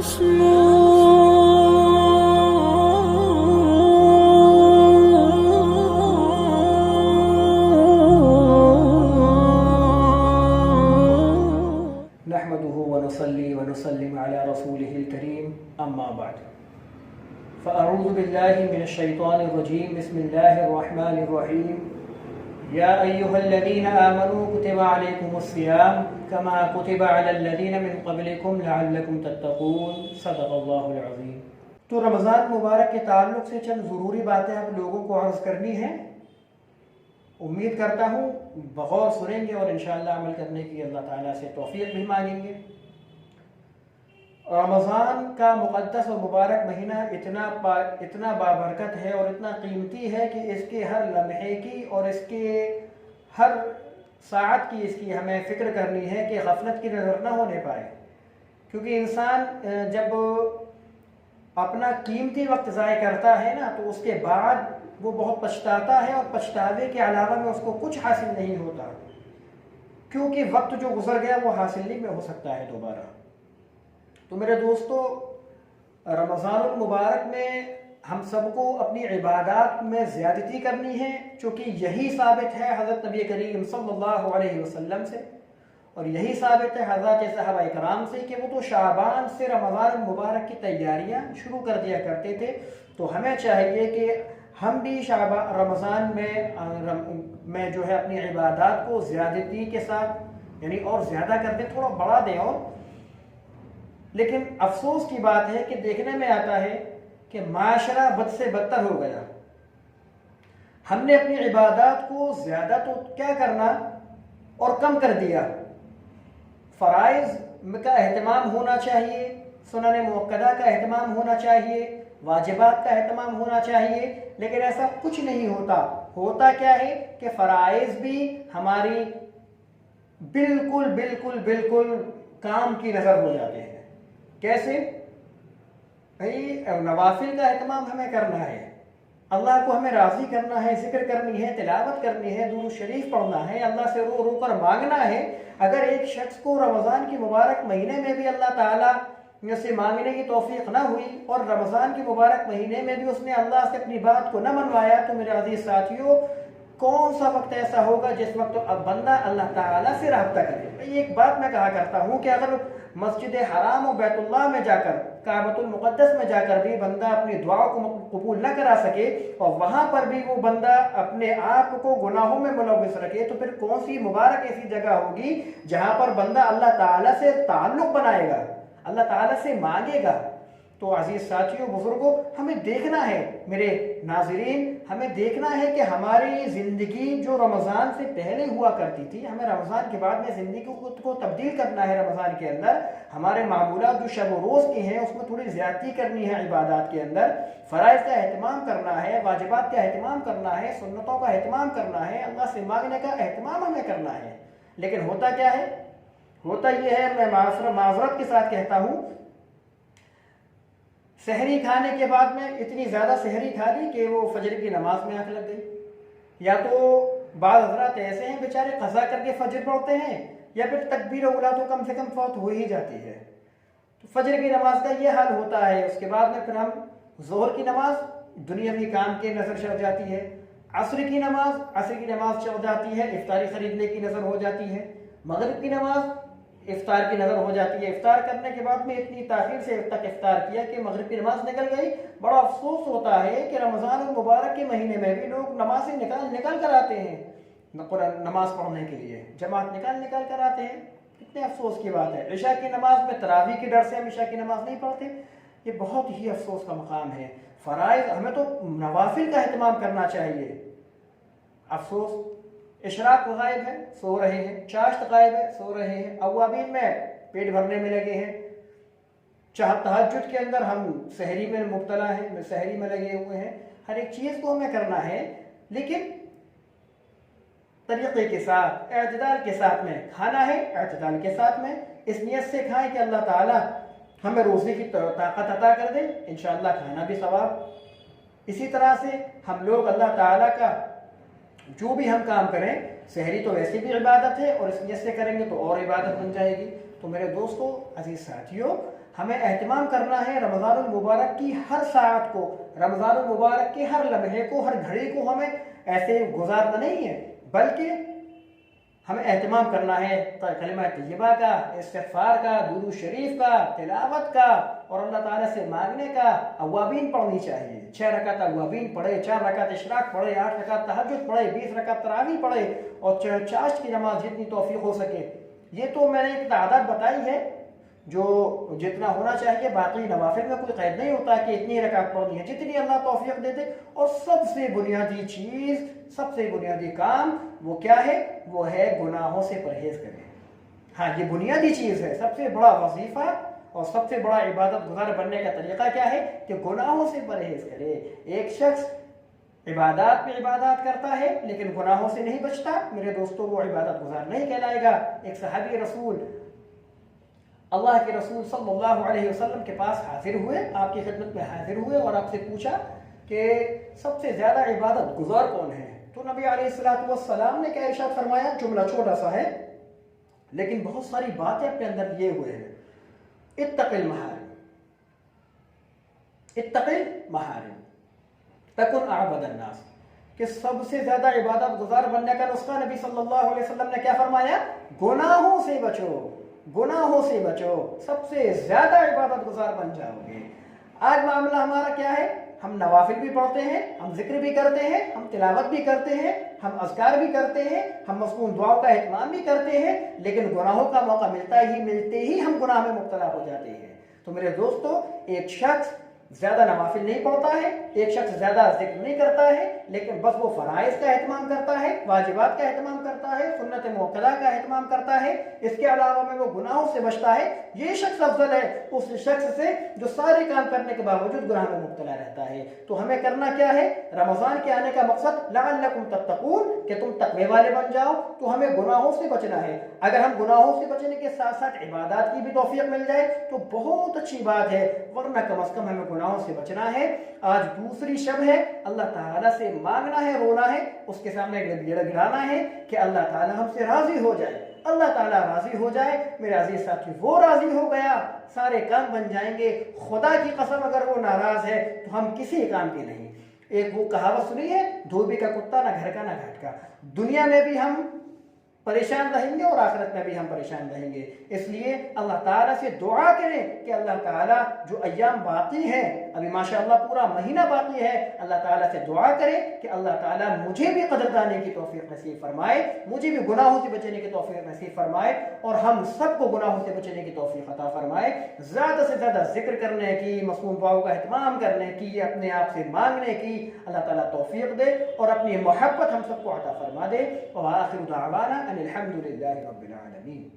نحمده ونصلي ونسلم على رسوله الكريم أما بعد فأعوذ بالله من الشيطان الرجيم بسم الله الرحمن الرحيم يا أيها الذين آمنوا كتب عليكم الصيام كما كتب على الذين من قبلكم لعلكم تتقون صدق الله العظيم۔ تو رمضان مبارک کے تعلق سے چند ضروری باتیں آپ لوگوں کو عرض کرنی ہیں، امید کرتا ہوں بغور سنیں گے اور انشاءاللہ عمل کرنے کی اللہ تعالیٰ سے توفیق بھی مانگیں گے۔ رمضان کا مقدس و مبارک مہینہ اتنا بابرکت ہے اور اتنا قیمتی ہے کہ اس کے ہر لمحے کی اور اس کے ہر ساعت کی اس کی ہمیں فکر کرنی ہے کہ غفلت کی نظر نہ ہونے پائے، کیونکہ انسان جب اپنا قیمتی وقت ضائع کرتا ہے نا تو اس کے بعد وہ بہت پچھتاتا ہے، اور پچھتاوے کے علاوہ میں اس کو کچھ حاصل نہیں ہوتا، کیونکہ وقت جو گزر گیا وہ حاصل نہیں میں ہو سکتا ہے دوبارہ۔ تو میرے دوستو، رمضان المبارک میں ہم سب کو اپنی عبادات میں زیادتی کرنی ہے، چونکہ یہی ثابت ہے حضرت نبی کریم صلی اللہ علیہ وسلم سے، اور یہی ثابت ہے حضرات صحابہ کرام سے کہ وہ تو شعبان سے رمضان المبارک کی تیاریاں شروع کر دیا کرتے تھے۔ تو ہمیں چاہیے کہ ہم بھی رمضان میں جو ہے اپنی عبادات کو زیادتی کے ساتھ یعنی اور زیادہ کر دیں، تھوڑا بڑھا دیں۔ اور لیکن افسوس کی بات ہے کہ دیکھنے میں آتا ہے کہ معاشرہ بد سے بدتر ہو گیا۔ ہم نے اپنی عبادات کو زیادہ تو کیا کرنا اور کم کر دیا۔ فرائض کا اہتمام ہونا چاہیے، سنن مؤکدہ کا اہتمام ہونا چاہیے، واجبات کا اہتمام ہونا چاہیے، لیکن ایسا کچھ نہیں ہوتا۔ ہوتا کیا ہے کہ فرائض بھی ہماری بالکل کام کی نظر ہو جاتے ہیں۔ کیسے؟ بھائی نوافل کا اہتمام ہمیں کرنا ہے، اللہ کو ہمیں راضی کرنا ہے، ذکر کرنی ہے، تلاوت کرنی ہے، درود شریف پڑھنا ہے، اللہ سے رو رو کر مانگنا ہے۔ اگر ایک شخص کو رمضان کی مبارک مہینے میں بھی اللہ تعالیٰ سے مانگنے کی توفیق نہ ہوئی اور رمضان کے مبارک مہینے میں بھی اس نے اللہ سے اپنی بات کو نہ منوایا، تو میرے عزیز ساتھیوں، کون سا وقت ایسا ہوگا جس وقت اب بندہ اللہ تعالیٰ سے رابطہ کرے؟ یہ ایک بات میں کہا کرتا ہوں کہ اگر مسجد حرام و بیت اللہ میں جا کر، کعبۃ المقدس میں جا کر بھی بندہ اپنی دعا کو قبول نہ کرا سکے اور وہاں پر بھی وہ بندہ اپنے آپ کو گناہوں میں ملوث رکھے، تو پھر کون سی مبارک ایسی جگہ ہوگی جہاں پر بندہ اللہ تعالیٰ سے تعلق بنائے گا، اللہ تعالیٰ سے مانگے گا؟ تو عزیز ساتھیوں، بزرگوں، ہمیں دیکھنا ہے، میرے ناظرین، ہمیں دیکھنا ہے کہ ہماری زندگی جو رمضان سے پہلے ہوا کرتی تھی، ہمیں رمضان کے بعد میں زندگی کو تبدیل کرنا ہے۔ رمضان کے اندر ہمارے معمولات جو شب و روز کی ہیں اس میں تھوڑی زیادتی کرنی ہے، عبادات کے اندر فرائض کا اہتمام کرنا ہے، واجبات کا اہتمام کرنا ہے، سنتوں کا اہتمام کرنا ہے، اللہ سے مانگنے کا اہتمام ہمیں کرنا ہے۔ لیکن ہوتا کیا ہے؟ ہوتا یہ ہے، میں معذرت کے ساتھ کہتا ہوں، سحری کھانے کے بعد میں اتنی زیادہ سحری کھا لی کہ وہ فجر کی نماز میں آنکھ لگ گئی، یا تو بعض حضرات ایسے ہیں بیچارے قضا کر کے فجر پڑھتے ہیں، یا پھر تکبیر اولا تو کم سے کم فوت ہو ہی جاتی ہے۔ تو فجر کی نماز کا یہ حال ہوتا ہے، اس کے بعد میں پھر ہم ظہر کی نماز دنیاوی کام کے نظر چڑھ جاتی ہے، عصر کی نماز چڑھ جاتی ہے، افطاری خریدنے کی نظر ہو جاتی ہے، مغرب کی نماز افطار کی نظر ہو جاتی ہے، افطار کرنے کے بعد میں اتنی تاخیر سے تک افطار کیا کہ مغرب کی نماز نکل گئی۔ بڑا افسوس ہوتا ہے کہ رمضان المبارک کے مہینے میں بھی لوگ نمازیں نکال کر آتے ہیں، نماز پڑھنے کے لیے جماعت نکال کر آتے ہیں، کتنے افسوس کی بات ہے۔ عشاء کی نماز میں تراویح کے ڈر سے ہم عشاء کی نماز نہیں پڑھتے، یہ بہت ہی افسوس کا مقام ہے۔ فرائض، ہمیں تو نوافل کا اہتمام کرنا چاہیے۔ افسوس، اشراق غائب ہے، سو رہے ہیں، چاشت غائب ہے، سو رہے ہیں، اوابین میں پیٹ بھرنے میں لگے ہیں، تہجد کے اندر ہم سحری میں مبتلا ہیں، سحری میں لگے ہوئے ہیں۔ ہر ایک چیز کو ہمیں کرنا ہے، لیکن طریقے کے ساتھ، اعتدال کے ساتھ میں کھانا ہے، اعتدال کے ساتھ میں اس نیت سے کھائیں کہ اللہ تعالیٰ ہمیں روزے کی طاقت عطا کر دے، انشاءاللہ کھانا بھی ثواب۔ اسی طرح سے ہم لوگ اللہ تعالیٰ کا جو بھی ہم کام کریں، سحری تو ویسے بھی عبادت ہے اور اس نیت سے کریں گے تو اور عبادت بن جائے گی۔ تو میرے دوستو عزیز ساتھیوں، ہمیں اہتمام کرنا ہے رمضان المبارک کی ہر ساعت کو، رمضان المبارک کے ہر لمحے کو، ہر گھڑی کو ہمیں ایسے گزارنا نہیں ہے، بلکہ ہمیں اہتمام کرنا ہے کلمہ طیبہ کا، استغفار کا، درود شریف کا، تلاوت کا، اور اللہ تعالیٰ سے مانگنے کا۔ اوابین پڑھنی چاہیے، 6 رکعت اوابین پڑھے، 4 رکعت اشراق پڑھے، 8 رکعت تہجد پڑھے، 20 رکعت تراویح پڑھے، اور چاشت کی نماز جتنی توفیق ہو سکے۔ یہ تو میں نے ایک تعداد بتائی ہے جو جتنا ہونا چاہیے، باقی نوافل میں کوئی قید نہیں ہوتا کہ اتنی رکعت پڑھنی ہے، جتنی اللہ توفیق دے دے۔ اور سب سے بنیادی چیز، سب سے بنیادی کام وہ کیا ہے؟ وہ ہے گناہوں سے پرہیز کریں۔ ہاں، یہ بنیادی چیز ہے، سب سے بڑا وظیفہ اور سب سے بڑا عبادت گزار بننے کا طریقہ کیا ہے؟ کہ گناہوں سے پرہیز کرے۔ ایک شخص عبادات پہ عبادات کرتا ہے لیکن گناہوں سے نہیں بچتا، میرے دوستوں وہ عبادت گزار نہیں کہلائے گا۔ ایک صحابی رسول، اللہ کے رسول صلی اللہ علیہ وسلم کے پاس حاضر ہوئے، آپ کی خدمت میں حاضر ہوئے اور آپ سے پوچھا کہ سب سے زیادہ عبادت گزار کون ہے؟ تو نبی علیہ السلام نے کیا ارشاد فرمایا؟ جملہ چھوٹا سا ہے لیکن بہت ساری باتیں اپنے اندر لیے ہوئے ہیں۔ اتق المحارم، اتق المحارم تکن اعبد الناس، کہ سب سے زیادہ عبادت گزار بننے کا نسخہ نبی صلی اللہ علیہ وسلم نے کیا فرمایا؟ گناہوں سے بچو، گناہوں سے بچو، سب سے زیادہ عبادت گزار بن جاؤ گے۔ آج معاملہ ہمارا کیا ہے؟ ہم نوافل بھی پڑھتے ہیں، ہم ذکر بھی کرتے ہیں، ہم تلاوت بھی کرتے ہیں، ہم اذکار بھی کرتے ہیں، ہم مصنون دعاؤں کا اہتمام بھی کرتے ہیں، لیکن گناہوں کا موقع ملتے ہی ہم گناہ میں مبتلا ہو جاتے ہیں۔ تو میرے دوستو، ایک شخص زیادہ نوافل نہیں پڑھتا ہے، ایک شخص زیادہ ذکر نہیں کرتا ہے، لیکن بس وہ فرائض کا اہتمام کرتا ہے، واجبات کا اہتمام کرتا ہے، سنت موقدہ کا اہتمام کرتا ہے، اس کے علاوہ میں وہ گناہوں سے بچتا ہے، یہ شخص افضل ہے اس شخص سے جو سارے کام کرنے کے باوجود گناہ میں مبتلا رہتا ہے۔ تو ہمیں کرنا کیا ہے؟ رمضان کے آنے کا مقصد لعلکم تتقون، کہ تم تقوی والے بن جاؤ، تو ہمیں گناہوں سے بچنا ہے۔ اگر ہم گناہوں سے بچنے کے ساتھ ساتھ عبادات کی بھی توفیق مل جائے تو بہت اچھی بات ہے، ورنہ کم از کم ہمیں گناہوں سے بچنا ہے۔ آج دوسری شب ہے، اللہ تعالیٰ سے مانگنا ہے، رونا ہے، اس کے سامنے گڑانا ہے کہ اللہ تعالیٰ ہم سے راضی ہو جائے، اللہ تعالیٰ راضی ہو جائے۔ میرے عزیز ساتھی، وہ راضی ہو گیا، سارے کام بن جائیں گے۔ خدا کی قسم اگر وہ ناراض ہے تو ہم کسی کام کے نہیں۔ ایک وہ کہاوت سنی ہے، دھوبی کا کتا نہ گھر کا نہ گھاٹ کا۔ دنیا میں بھی ہم پریشان رہیں گے اور آخرت میں بھی ہم پریشان رہیں گے، اس لیے اللہ تعالیٰ سے دعا کریں کہ اللہ تعالیٰ جو ایام باقی ہیں، ابھی ماشاءاللہ پورا مہینہ باقی ہے، اللہ تعالیٰ سے دعا کریں کہ اللہ تعالیٰ مجھے بھی قدردانی کی توفیق نصیب فرمائے، مجھے بھی گناہوں سے بچنے کی توفیق نصیب فرمائے، اور ہم سب کو گناہوں سے بچنے کی توفیق عطا فرمائے۔ زیادہ سے زیادہ ذکر کرنے کی، مصنون دعاؤں کا اہتمام کرنے کی، اپنے آپ سے مانگنے کی اللہ تعالیٰ توفیق دے اور اپنی محبت ہم سب کو عطا فرما دے۔ وآخر دعوانا ان الحمد للہ رب العالمین۔